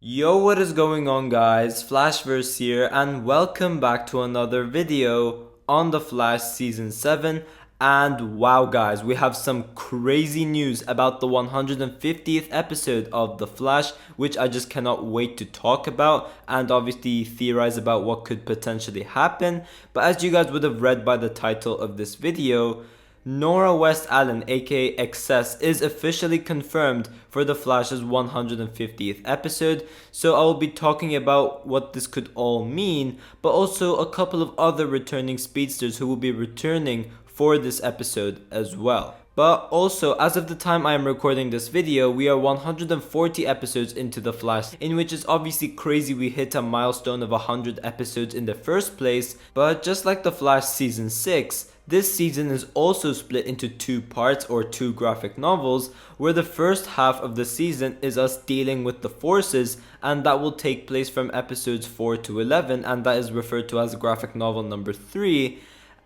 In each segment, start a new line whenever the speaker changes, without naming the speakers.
Yo, what is going on, guys? Flashverse here, and welcome back to another video on The Flash Season 7. And wow, guys, we have some crazy news about the 150th episode of The Flash, which I just cannot wait to talk about and obviously theorize about what could potentially happen. But as you guys would have read by the title of this video, Nora West-Allen, aka XS, is officially confirmed for The Flash's 150th episode, so I will be talking about what this could all mean, but also a couple of other returning speedsters who will be returning for this episode as well. But also, as of the time I am recording this video, we are 140 episodes into The Flash, in which it's obviously crazy we hit a milestone of 100 episodes in the first place, but just like The Flash Season 6, this season is also split into two parts or two graphic novels, where the first half of the season is us dealing with the forces, and that will take place from episodes 4 to 11, and that is referred to as graphic novel number 3.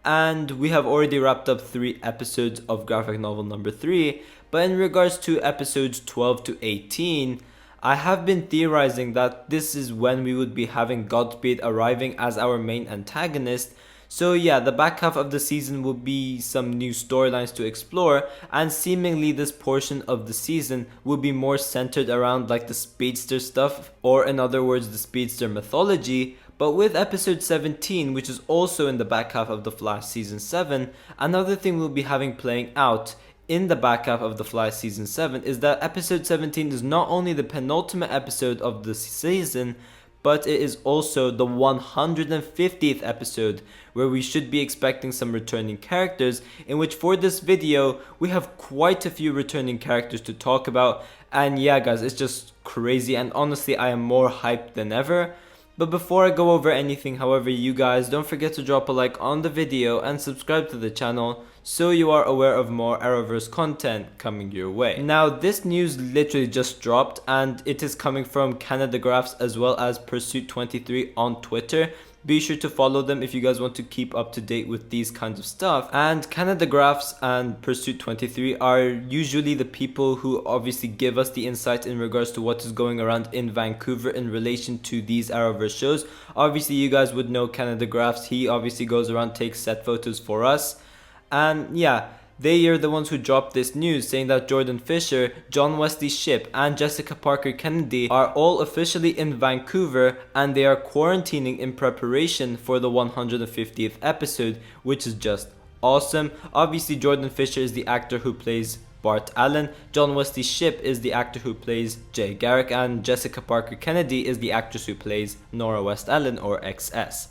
And we have already wrapped up 3 episodes of graphic novel number 3, but in regards to episodes 12 to 18, I have been theorizing that this is when we would be having Godspeed arriving as our main antagonist. So yeah, the back half of the season will be some new storylines to explore, and seemingly this portion of the season will be more centered around like the speedster stuff, or in other words the speedster mythology. But with episode 17, which is also in the back half of The Flash Season 7, another thing we'll be having playing out in the back half of The Flash Season 7 is that episode 17 is not only the penultimate episode of the season, but it is also the 150th episode, where we should be expecting some returning characters, in which for this video we have quite a few returning characters to talk about. And yeah guys, it's just crazy, and honestly I am more hyped than ever. But before I go over anything, however, you guys don't forget to drop a like on the video and subscribe to the channel so you are aware of more Arrowverse content coming your way. Now, this news literally just dropped, and it is coming from Canada Graphs as well as Pursuit23 on Twitter. Be sure to follow them if you guys want to keep up to date with these kinds of stuff. And Canada Graphs and Pursuit23 are usually the people who obviously give us the insight in regards to what is going around in Vancouver in relation to these Arrowverse shows. Obviously, you guys would know Canada Graphs. He obviously goes around, takes set photos for us. And yeah, they are the ones who dropped this news saying that Jordan Fisher, John Wesley Shipp, and Jessica Parker Kennedy are all officially in Vancouver, and they are quarantining in preparation for the 150th episode, which is just awesome. Obviously, Jordan Fisher is the actor who plays Bart Allen, John Wesley Shipp is the actor who plays Jay Garrick, and Jessica Parker Kennedy is the actress who plays Nora West-Allen, or XS.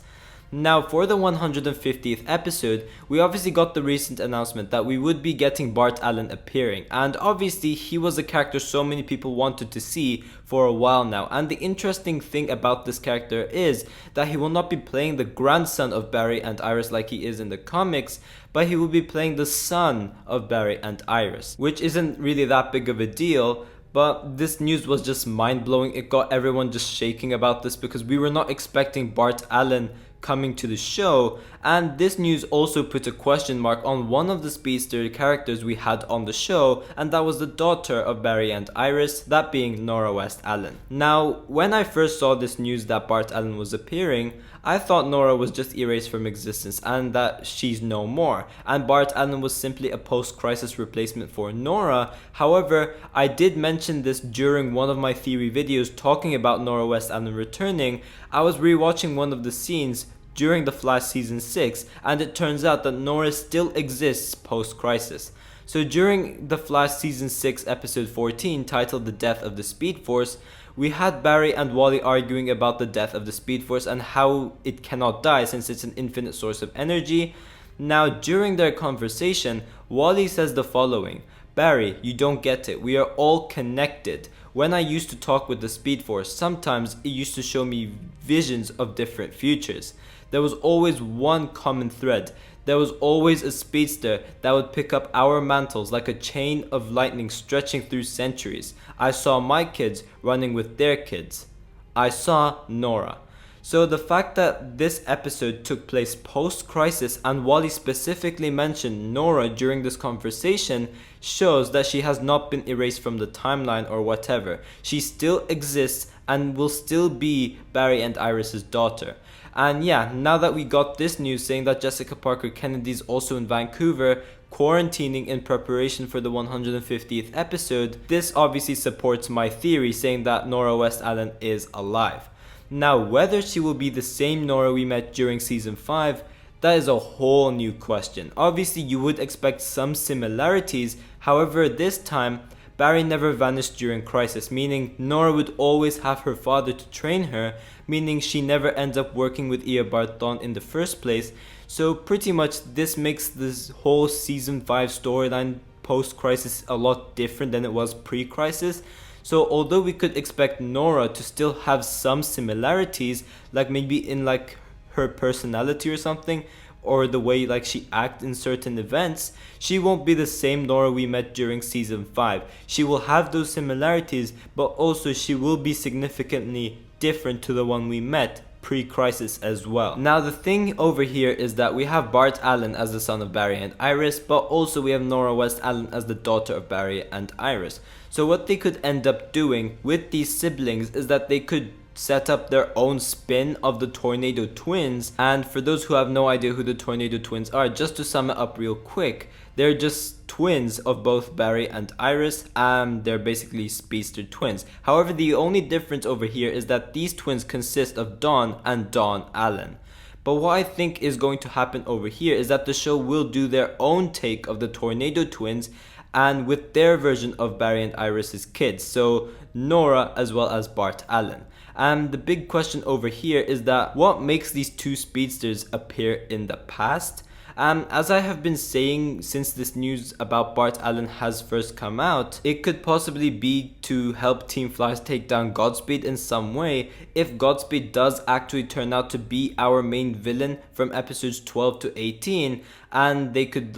Now, for the 150th episode, we obviously got the recent announcement that we would be getting Bart Allen appearing, and obviously he was a character so many people wanted to see for a while now. And the interesting thing about this character is that he will not be playing the grandson of Barry and Iris like he is in the comics, but he will be playing the son of Barry and Iris, which isn't really that big of a deal. But this news was just mind-blowing. It got everyone just shaking about this because we were not expecting Bart Allen coming to the show, and this news also put a question mark on one of the speedster characters we had on the show, and that was the daughter of Barry and Iris, that being Nora West-Allen. Now, when I first saw this news that Bart Allen was appearing, I thought Nora was just erased from existence and that she's no more, and Bart Allen was simply a post-crisis replacement for Nora. However, I did mention this during one of my theory videos talking about Nora West-Allen returning. I was rewatching one of the scenes during The Flash Season 6, and it turns out that Nora still exists post-crisis. So during The Flash Season 6 episode 14, titled The Death of the Speed Force, we had Barry and Wally arguing about the death of the Speed Force and how it cannot die since it's an infinite source of energy. Now, during their conversation, Wally says the following: "Barry, you don't get it. We are all connected. When I used to talk with the Speed Force, sometimes it used to show me visions of different futures. There was always one common thread. There was always a speedster that would pick up our mantles like a chain of lightning stretching through centuries. I saw my kids running with their kids. I saw Nora." So the fact that this episode took place post-crisis and Wally specifically mentioned Nora during this conversation shows that she has not been erased from the timeline or whatever. She still exists and will still be Barry and Iris's daughter. And yeah, now that we got this news saying that Jessica Parker Kennedy is also in Vancouver, quarantining in preparation for the 150th episode, this obviously supports my theory saying that Nora West-Allen is alive. Now, whether she will be the same Nora we met during season 5, that is a whole new question. Obviously, you would expect some similarities, however, this time, Barry never vanished during Crisis, meaning Nora would always have her father to train her, meaning she never ends up working with Eobard Thawne in the first place. So pretty much this makes this whole season 5 storyline post-Crisis a lot different than it was pre-Crisis. So although we could expect Nora to still have some similarities, like maybe in like her personality or something, or the way like she acts in certain events, she won't be the same Nora we met during season 5. She will have those similarities, but also she will be significantly different to the one we met pre-Crisis as well. Now the thing over here is that we have Bart Allen as the son of Barry and Iris, but also we have Nora West-Allen as the daughter of Barry and Iris. So what they could end up doing with these siblings is that they could set up their own spin of the Tornado Twins. And for those who have no idea who the Tornado Twins are, just to sum it up real quick, they're just twins of both Barry and Iris, and they're basically speedster twins. However, the only difference over here is that these twins consist of Dawn and Dawn Allen. But what I think is going to happen over here is that the show will do their own take of the Tornado Twins, and with their version of Barry and Iris's kids, so Nora as well as Bart Allen. And the big question over here is that what makes these two speedsters appear in the past? As I have been saying since this news about Bart Allen has first come out, it could possibly be to help Team Flash take down Godspeed in some way, if Godspeed does actually turn out to be our main villain from episodes 12 to 18, and they could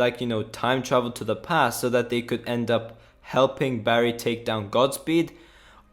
time travel to the past so that they could end up helping Barry take down Godspeed.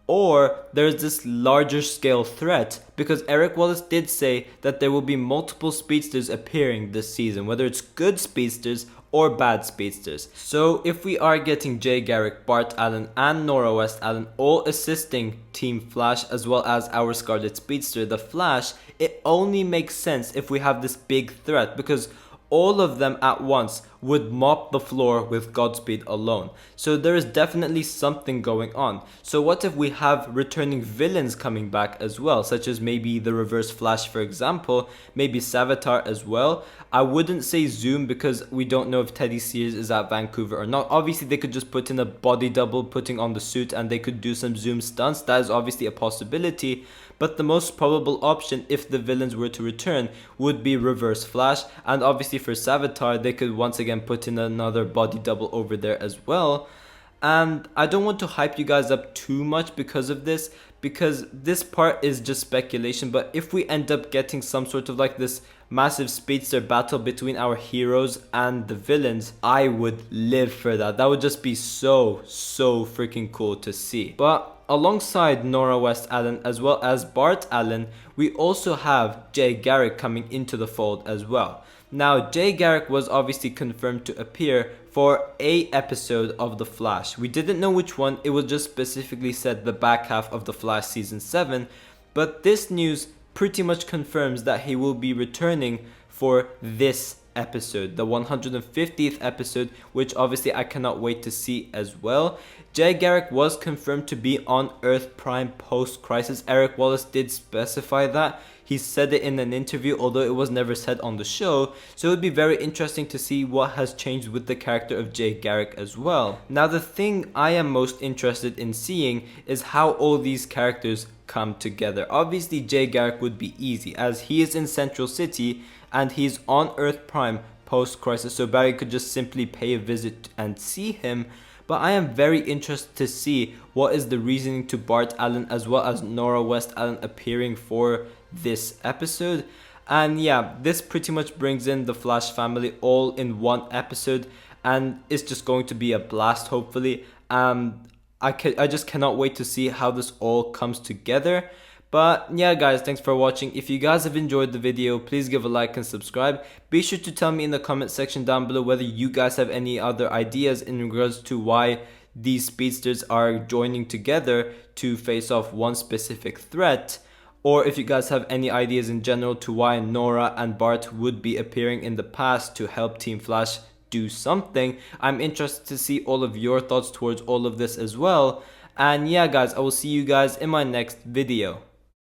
Or there's this larger scale threat, because Eric Wallace did say that there will be multiple speedsters appearing this season, whether it's good speedsters or bad speedsters. So if we are getting Jay Garrick, Bart Allen and Nora West-Allen all assisting Team Flash as well as our Scarlet Speedster, the Flash, it only makes sense if we have this big threat, because all of them at once would mop the floor with Godspeed alone. So there is definitely something going on. So what if we have returning villains coming back as well, such as maybe the Reverse Flash, for example, maybe Savitar as well. I wouldn't say Zoom because we don't know if Teddy Sears is at Vancouver or not. Obviously they could just put in a body double putting on the suit and they could do some Zoom stunts. That is obviously a possibility. But the most probable option, if the villains were to return, would be Reverse Flash. And obviously for Savitar, they could once again put in another body double over there as well. And I don't want to hype you guys up too much because of this, because this part is just speculation. But if we end up getting some sort of like this massive speedster battle between our heroes and the villains, I would live for that. That would just be so freaking cool to see. But alongside Nora West-Allen as well as Bart Allen, we also have Jay Garrick coming into the fold as well. Now, Jay Garrick was obviously confirmed to appear for a episode of The Flash. We didn't know which one, it was just specifically said the back half of The Flash season 7, but this news pretty much confirms that he will be returning for this episode, the 150th episode, which obviously I cannot wait to see as well. Jay Garrick was confirmed to be on Earth Prime post-Crisis. Eric Wallace did specify that. He said it in an interview, although it was never said on the show. So it would be very interesting to see what has changed with the character of Jay Garrick as well. Now the thing I am most interested in seeing is how all these characters come together. Obviously Jay Garrick would be easy as he is in Central City and he's on Earth Prime post-Crisis, so Barry could just simply pay a visit and see him. But I am very interested to see what is the reasoning to Bart Allen as well as Nora West-Allen appearing for this episode. And yeah, this pretty much brings in the Flash family all in one episode, and it's just going to be a blast, hopefully. I just cannot wait to see how this all comes together. But yeah guys, thanks for watching. If you guys have enjoyed the video, please give a like and subscribe. Be sure to tell me in the comment section down below whether you guys have any other ideas in regards to why these speedsters are joining together to face off one specific threat, or if you guys have any ideas in general to why Nora and Bart would be appearing in the past to help Team Flash do something. I'm interested to see all of your thoughts towards all of this as well. And yeah guys, I will see you guys in my next video.